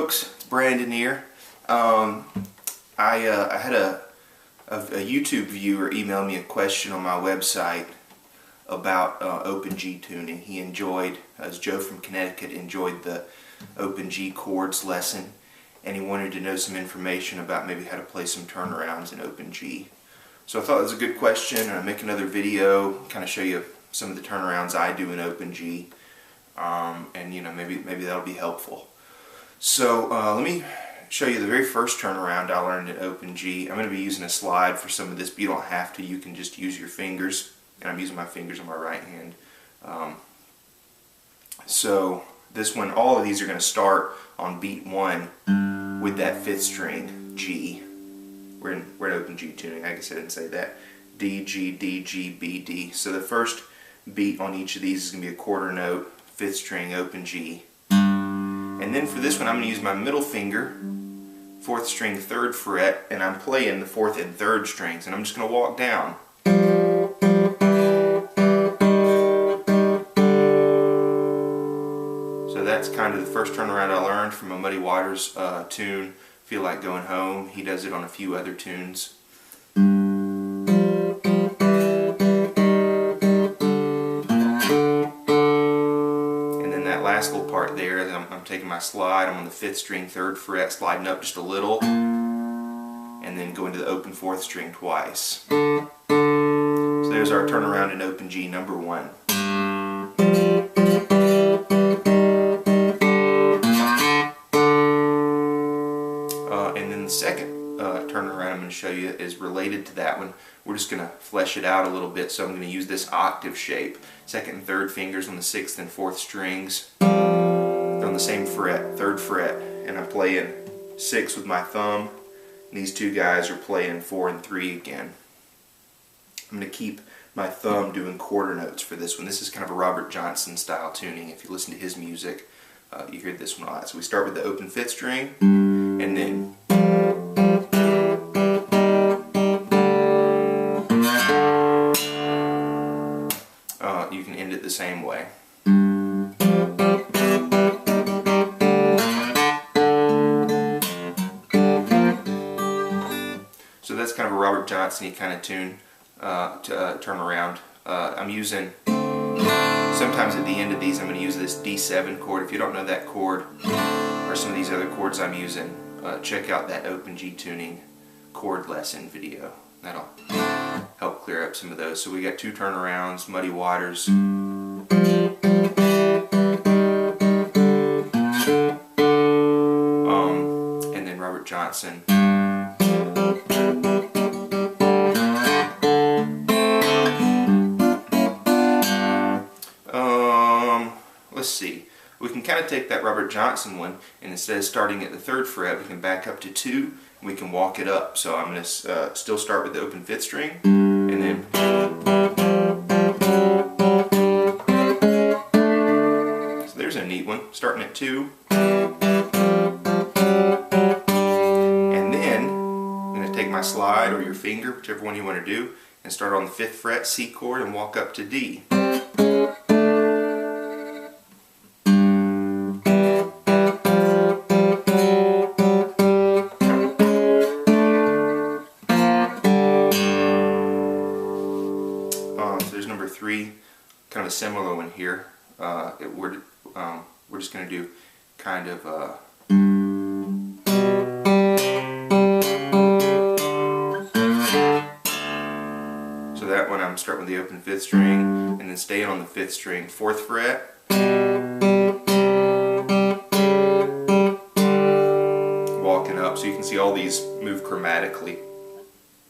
folks, it's Brandon here. I had a YouTube viewer email me a question on my website about open G tuning. He enjoyed, as Joe from Connecticut, enjoyed the open G chords lesson, and he wanted to know some information about maybe how to play some turnarounds in open G. So I thought it was a good question, and I'll make another video, kind of show you some of the turnarounds I do in open G, and maybe that'll be helpful. So let me show you the very first turnaround I learned in open G. I'm going to be using a slide for some of this, but you don't have to. You can just use your fingers, and I'm using my fingers on my right hand. So this one, all of these are going to start on beat 1 with that 5th string G. We're in open G tuning. I guess I didn't say that. D, G, D, G, B, D. So the first beat on each of these is going to be a quarter note, 5th string, open G. And then for this one, I'm going to use my middle finger, 4th string, 3rd fret, and I'm playing the 4th and 3rd strings, and I'm just going to walk down. So that's kind of the first turnaround I learned from a Muddy Waters tune, Feel Like Going Home. He does it on a few other tunes. Last little part there, I'm taking my slide, I'm on the 5th string, 3rd fret, sliding up just a little, and then going to the open 4th string twice. So there's our turnaround in open G number 1. And then the second turnaround I'm going to show you is related to that one. We're just going to flesh it out a little bit, so I'm going to use this octave shape. 2nd and 3rd fingers on the 6th and 4th strings. They're on the same fret, 3rd fret, and I'm playing 6 with my thumb. And these two guys are playing 4 and 3 again. I'm going to keep my thumb doing quarter notes for this one. This is kind of a Robert Johnson style tuning. If you listen to his music, you hear this one a lot. So we start with the open 5th string, and then you can end it the same way. So that's kind of a Robert Johnson-y kind of tune to turn around. I'm using, sometimes at the end of these I'm going to use this D7 chord. If you don't know that chord or some of these other chords I'm using, check out that open G tuning chord lesson video. That'll help clear up some of those. So we got 2 turnarounds, Muddy Waters, and then Robert Johnson. Let's see. We can kind of take that Robert Johnson one, and instead of starting at the 3rd fret, we can back up to 2. We can walk it up. So I'm going to still start with the open 5th string, and then so there's a neat one, starting at 2, and then I'm going to take my slide or your finger, whichever one you want to do, and start on the 5th fret C chord and walk up to D. Number 3, kind of a similar one here. We're just going to do kind of so that one I'm starting with the open 5th string and then staying on the 5th string, 4th fret, walking up. So you can see all these move chromatically,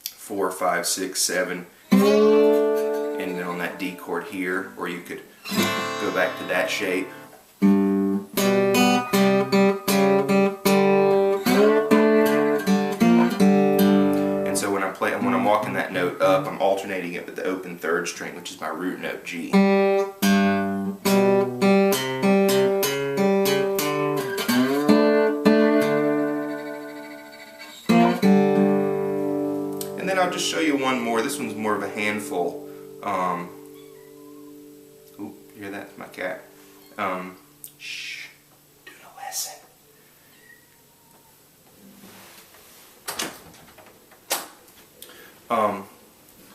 4, 5, 6, 7. And then on that D chord here, or you could go back to that shape. And so when I'm walking that note up, I'm alternating it with the open 3rd string, which is my root note G. And then I'll just show you one more. This one's more of a handful. Ooh, you hear that? It's my cat. Shh. Doing a lesson.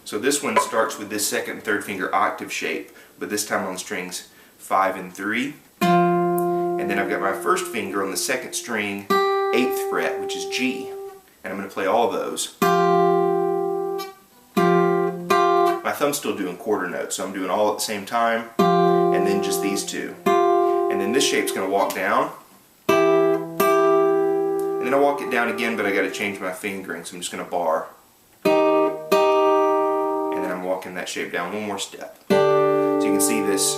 So this one starts with this second and third finger octave shape, but this time on strings 5 and 3. And then I've got my first finger on the second string, 8th fret, which is G. And I'm going to play all of those. My thumb's still doing quarter notes, so I'm doing all at the same time, and then just these two. And then this shape's going to walk down. And then I walk it down again, but I got to change my fingering, so I'm just going to bar. And then I'm walking that shape down one more step. So you can see this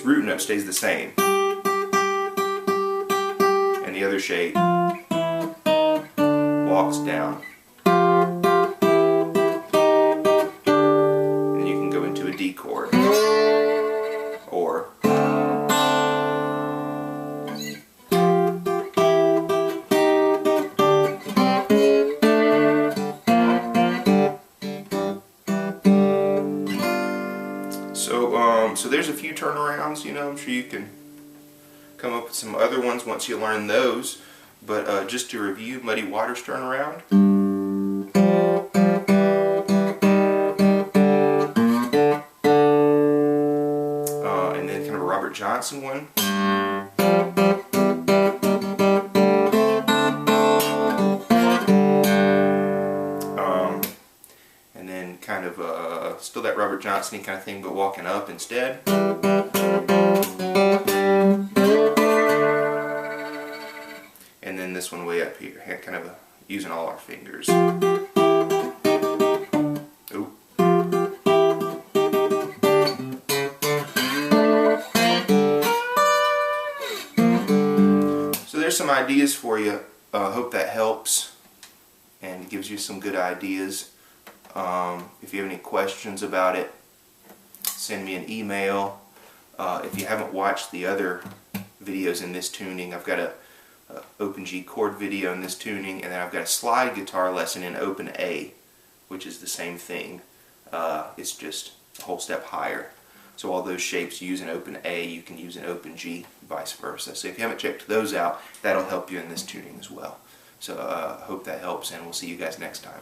root note stays the same. And the other shape walks down. And you can go into a D chord. Or so there's a few turnarounds, you know. I'm sure you can come up with some other ones once you learn those. But just to review, Muddy Waters turnaround. And then kind of a Robert Johnson one. And then kind of still that Robert Johnson-y kind of thing, but walking up instead. And then this one way up here, kind of using all our fingers. Ooh. So there's some ideas for you. Hope that helps and gives you some good ideas. If you have any questions about it, send me an email. If you haven't watched the other videos in this tuning, I've got a open G chord video in this tuning, and then I've got a slide guitar lesson in open A, which is the same thing. It's just a whole step higher. So all those shapes you use in open A, you can use in open G, vice versa. So if you haven't checked those out, that'll help you in this tuning as well. So I hope that helps, and we'll see you guys next time.